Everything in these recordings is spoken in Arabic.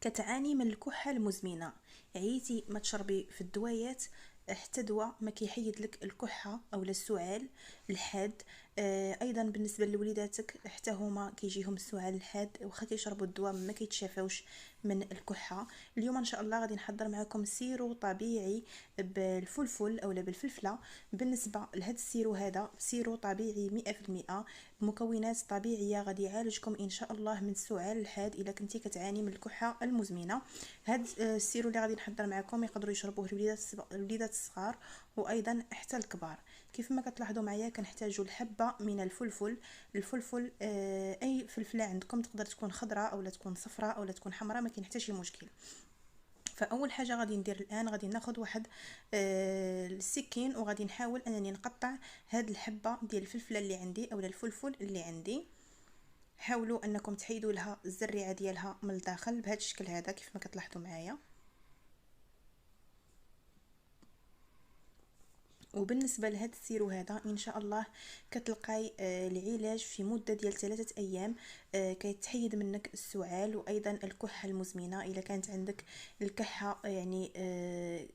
كتعاني من الكحة المزمنة، عييتي ما تشربي في الدويات حتى دواء ما كيحيد لك الكحة او السعال الحاد. ايضا بالنسبه لوليداتك حتى هما كيجيهم السعال الحاد واخا كيشربوا الدواء ما كيتشافوش من الكحة. اليوم ان شاء الله غادي نحضر معكم سيرو طبيعي بالفلفل اولا بالفلفله. بالنسبه لهذا السيرو، هذا سيرو طبيعي 100% بمكونات طبيعيه، غادي يعالجكم ان شاء الله من السعال الحاد اذا كنتي كتعاني من الكحه المزمنه. هذا السيرو اللي غادي نحضر معكم يقدروا يشربوه الوليدات الصغار وايضا حتى الكبار. كيف ما كتلاحظوا معايا كنحتاجوا الحبه من الفلفل اي فلفله عندكم، تقدر تكون خضراء او لا تكون صفراء او لا تكون حمراء، ما كاين حتى شي مشكل. فاول حاجه غادي ندير الان، غادي ناخذ واحد السكين وغادي نحاول انني نقطع هاد الحبه ديال الفلفله اللي عندي اولا الفلفل اللي عندي. حاولوا انكم تحيدوا لها الزريعه ديالها من الداخل بهذا الشكل هذا كيف ما كتلاحظوا معايا. وبالنسبه لهذا السيرو هذا ان شاء الله كتلقاي العلاج في مده ديال 3 ايام. كيتحيد منك السعال وايضا الكحه المزمنه. اذا كانت عندك الكحه يعني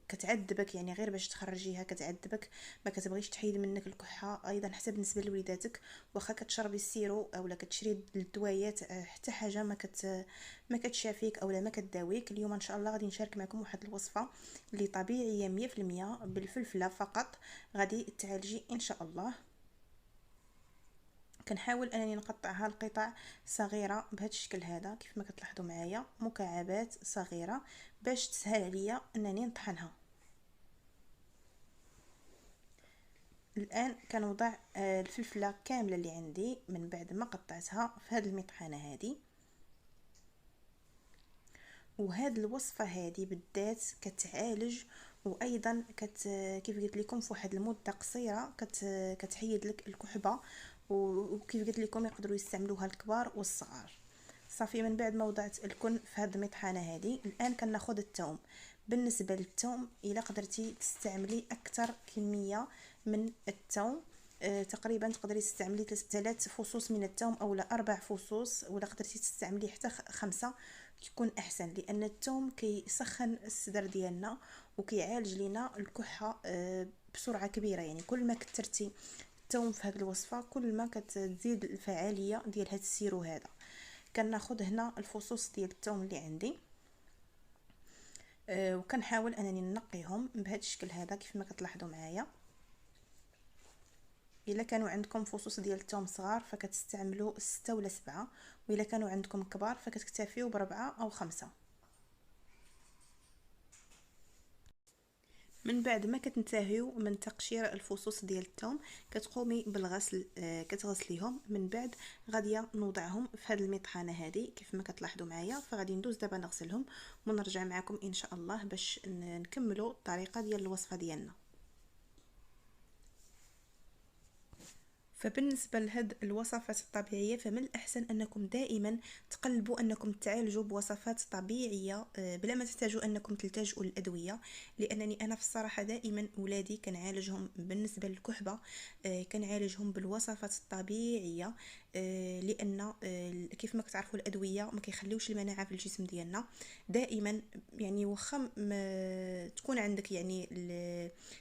كتعذبك، يعني غير باش تخرجيها كتعذبك، ما كتبغيش تحيد منك الكحه. ايضا حتى بالنسبه لوليداتك واخا كتشربي السيرو اولا كتشري الدوايات حتى حاجه ما كتشافيك اولا ما كتداويك. اليوم ان شاء الله غادي نشارك معكم واحد الوصفه اللي طبيعيه 100% بالفلفله فقط، غادي تعالجي ان شاء الله. كنحاول انني نقطعها لقطع صغيره بهذا الشكل هذا كيف ما كتلاحظوا معايا، مكعبات صغيره باش تسهل عليا انني نطحنها. الان كنوضع الفلفله كامله اللي عندي من بعد ما قطعتها في هذه المطحنه هذه. وهاد الوصفه هذه بالذات كتعالج وايضا كيف قلت لكم في واحد المده قصيره كتحيد لك الكحبه. وكيف قلت لكم يقدروا يستعملوها الكبار والصغار. صافي، من بعد ما وضعت الكل في هذه المطحنه هذه الان كناخذ الثوم. بالنسبه للثوم الا قدرتي تستعملي اكثر كميه من الثوم، تقريبا تقدري تستعملي 3 فصوص من الثوم او 4 فصوص، ولا قدرتي تستعملي حتى 5 يكون احسن، لان الثوم كيسخن الصدر ديالنا وكيعالج لنا الكحه بسرعه كبيره. يعني كل ما كثرتي الثوم في هذه الوصفه كل ما كتزيد الفعاليه ديال هذا السيرو هذا. كناخذ هنا الفصوص ديال الثوم اللي عندي وكنحاول انني نقيهم بهذا الشكل هذا كيف ما كتلاحظوا معايا. الا كانوا عندكم فصوص ديال الثوم صغار فكتستعملوا 6 ولا 7، والا كانوا عندكم كبار فكتكتفيوا ب4 أو 5. من بعد ما كتنتهيو من تقشير الفصوص ديال الثوم كتقومي بالغسل، كتغسليهم. من بعد غاديه نوضعهم في هذه المطحنه هذه كيف ما كتلاحظوا معايا. فغادي ندوز دابا نغسلهم ونرجع معكم ان شاء الله باش نكملوا الطريقه ديال الوصفه ديالنا. فبالنسبه لهاد الوصفات الطبيعيه فمن الاحسن انكم دائما تقلبوا انكم تعالجوا بوصفات طبيعيه بلا ما تحتاجوا انكم تلتجؤوا للادويه. لانني انا في الصراحه دائما اولادي كنعالجهم بالنسبه للكحبه كنعالجهم بالوصفات الطبيعيه. لان كيف ما كتعرفوا الادويه ما كيخليوش المناعه في الجسم ديالنا دائما. يعني واخا تكون عندك يعني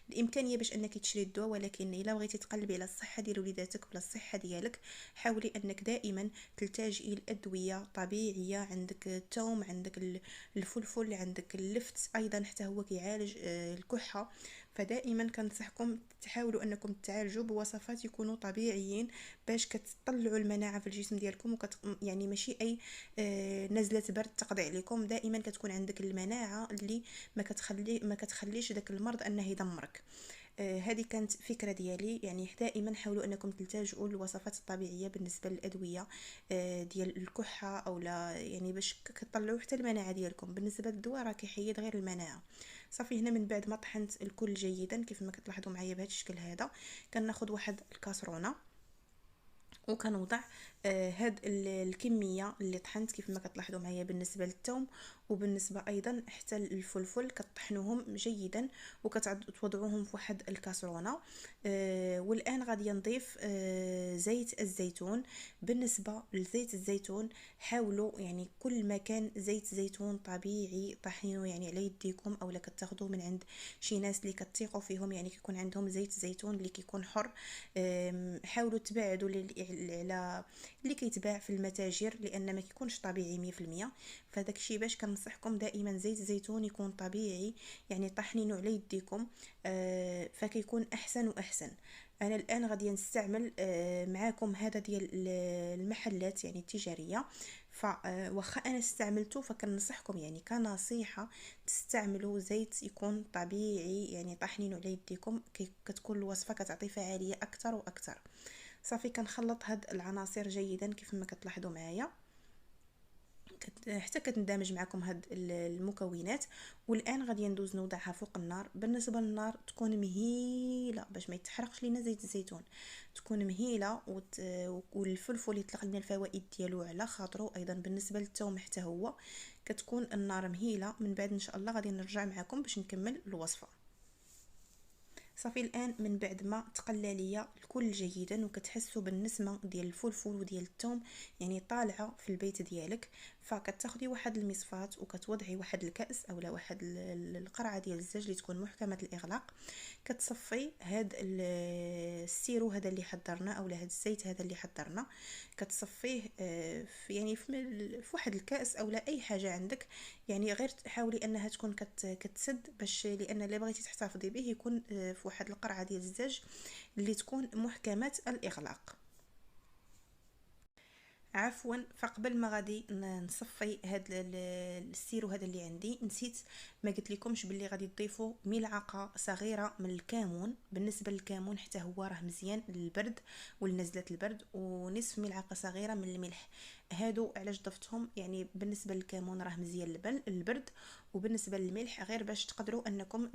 الامكانيه باش انك تشري الدواء، ولكن الا بغيتي تقلبي على الصحه ديال وليداتك ولا الصحه ديالك حاولي انك دائما تلتجئي لادويه طبيعيه. عندك الثوم، عندك الفلفل، عندك اللفت ايضا حتى هو كيعالج الكحه. فدائما كنصحكم تحاولوا انكم تعالجوا بوصفات يكونوا طبيعيين باش كتطلعوا المناعه في الجسم ديالكم يعني ماشي اي نزله برد تقضي عليكم. دائما كتكون عندك المناعه اللي ما كتخليش داك المرض انه يدمرك. هذه كانت فكره ديالي. يعني دائما حاولوا انكم تلتجؤوا للوصفات الطبيعيه بالنسبه للادويه ديال الكحه او لا، يعني باش كتطلعوا حتى المناعه ديالكم. بالنسبه للدواء راه كيحيد غير المناعه. صافي، هنا من بعد ما طحنت الكل جيدا كيف ما كتلاحظوا معايا بهذا الشكل هذا كناخذ واحد الكاسرونه وكنوضع هاد الكميه اللي طحنت كيف ما كتلاحظوا معايا بالنسبه للثوم، وبالنسبه ايضا حتى الفلفل كطحنوهم جيدا وكتوضعوهم في واحد الكاسرونه. والان غادي نضيف زيت الزيتون. بالنسبه لزيت الزيتون حاولوا يعني كل ما كان زيت زيتون طبيعي طحنوه يعني على يديكم، اولا كتاخذوه من عند شي ناس اللي كتثقوا فيهم، يعني كيكون عندهم زيت زيتون اللي كيكون حر. حاولوا تبعدوا على اللي كيتباع في المتاجر لان ما كيكونش طبيعي 100%. فداك الشيء باش كنصحكم دائما زيت الزيتون يكون طبيعي، يعني طحنينه على يديكم فكيكون احسن واحسن. انا الان غادي نستعمل معاكم هذا ديال المحلات يعني التجاريه. فواخا انا استعملته فكنصحكم يعني كنصيحه تستعملوا زيت يكون طبيعي، يعني طحنينه على يديكم كتكون الوصفه كتعطي فعاليه اكثر واكثر. صافي كنخلط هاد العناصر جيدا كيف ما كتلاحظوا معايا حتى كتندمج معكم هاد المكونات. والان غادي ندوز نوضعها فوق النار. بالنسبه للنار تكون مهيله باش ما يتحرقش لينا زيت الزيتون، تكون مهيله والفلفل يطلق لنا الفوائد ديالو على خاطرو. ايضا بالنسبه للثوم حتى هو كتكون النار مهيله. من بعد ان شاء الله غادي نرجع معكم باش نكمل الوصفه. صافي الان من بعد ما تقلى ليا الكل جيدا وكتحسوا بالنسمه ديال الفلفل وديال الثوم يعني طالعه في البيت ديالك، فكتاخدي واحد المصفات وكتوضعي واحد الكاس اولا واحد القرعه ديال الزاج اللي تكون محكمه الاغلاق. كتصفي هاد السيرو هذا اللي حضرنا اولا هاد الزيت هذا اللي حضرنا، كتصفيه في يعني في واحد الكاس اولا اي حاجه عندك. يعني غير حاولي انها تكون كتسد باش لان اللي بغيتي تحتفظي به يكون في واحد القرعه ديال الزاج اللي تكون محكمه الاغلاق. عفوا، فقبل ما غادي نصفي هاد السيرو هذا اللي عندي نسيت ما قلت لكمش باللي غادي تضيفوا ملعقه صغيره من الكمون. بالنسبه للكمون حتى هو راه مزيان للبرد ولنزله البرد، ونصف ملعقه صغيره من الملح. هادو علاش ضفتهم؟ يعني بالنسبه للكمون راه مزيان للبرد، وبالنسبه للملح غير باش تقدروا انكم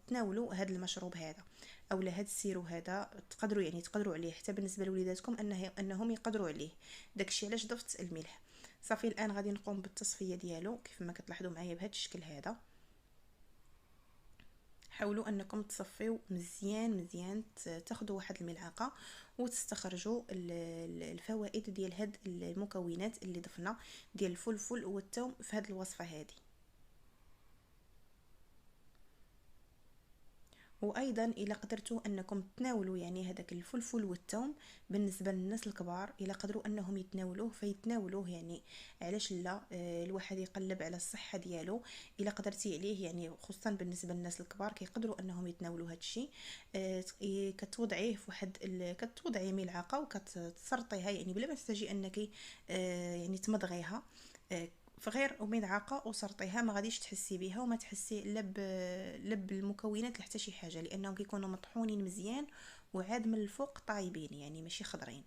تناولوا هذا المشروب هذا اولا هذا السيرو هذا. تقدروا يعني تقدروا عليه حتى بالنسبه لوليداتكم انهم يقدروا عليه. داكشي علاش ضفت الملح. صافي الان غادي نقوم بالتصفيه ديالو كيف ما كتلاحظوا معايا بهذا الشكل هذا. حاولوا انكم تصفيو مزيان مزيان، تاخذوا واحد الملعقه وتستخرجوا الفوائد ديال هاد المكونات اللي ضفنا ديال الفلفل والثوم في هاد الوصفه هذه. وايضا الا قدرتوا انكم تناولوا يعني هذاك الفلفل والثوم بالنسبه للناس الكبار الا قدروا انهم يتناولوه فيتناولوه، يعني علاش لا؟ الواحد يقلب على الصحه ديالو الا قدرتي عليه، يعني خصوصا بالنسبه للناس الكبار كيقدروا انهم يتناولوا هذا الشيء. كتوضعيه في واحد كتوضعي ملعقه وكتسرطيها يعني بلا ما تحتاجي انك يعني تمضغيها. فغير ملعقه وسرطيها ما غاديش تحسي بها وما تحسي لا بالمكونات حتى شي حاجه، لانهم كيكونوا مطحونين مزيان وعاد من الفوق طايبين يعني ماشي خضرين.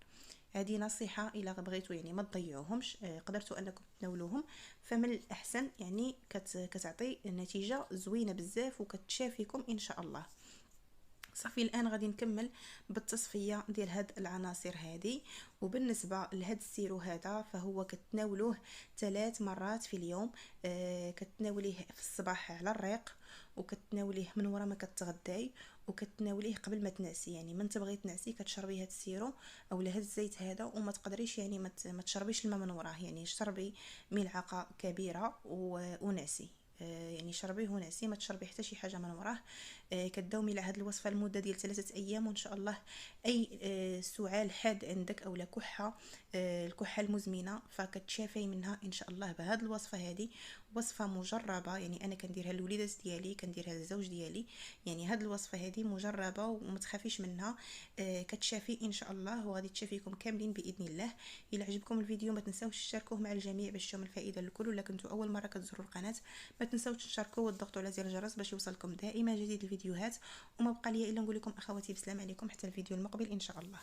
هذه نصيحه الا بغيتوا يعني ما تضيعوهمش، قدرتوا انكم تناولوهم فمن الاحسن، يعني كتعطي نتيجه زوينه بزاف وكتشافيكم ان شاء الله. صافي الان غادي نكمل بالتصفيه ديال هاد العناصر هذه. وبالنسبه لهاد السيرو هذا فهو كتناولوه 3 مرات في اليوم. كتناوليه في الصباح على الريق، وكتناوليه من وراء ما كتغداي، وكتناوليه قبل ما تنعسي. يعني من تبغي تنعسي كتشربي هاد السيرو اولا هاد الزيت هذا، وما تقدريش يعني ما تشربيش الماء من وراه، يعني شربي ملعقه كبيره ونعسي. يعني شربيه ونعسي ما تشربي حتى شي حاجه من وراه. كداومي على هذه الوصفه لمده ديال 3 ايام وان شاء الله اي سعال حاد عندك اولا كحه، الكحه المزمنه فكتشافي منها ان شاء الله بهذه الوصفه هذه. وصفه مجربه، يعني انا كنديرها للوليدات ديالي كنديرها للزوج ديالي، يعني هذه الوصفه هذه مجربه وما تخافيش منها. كتشافي ان شاء الله وغادي تشافيكم كاملين باذن الله. الى عجبكم الفيديو ما تنساوش تشاركوه مع الجميع باش تشوفوا الفائده للكل. ولا كنتوا اول مره كتزوروا القناه ما تنساوش تشاركوا وتضغطوا على زر الجرس باش يوصلكم دائما جديد الفيديوهات. وما بقى لي الا نقول لكم اخواتي بسلام عليكم حتى الفيديو المقبل ان شاء الله.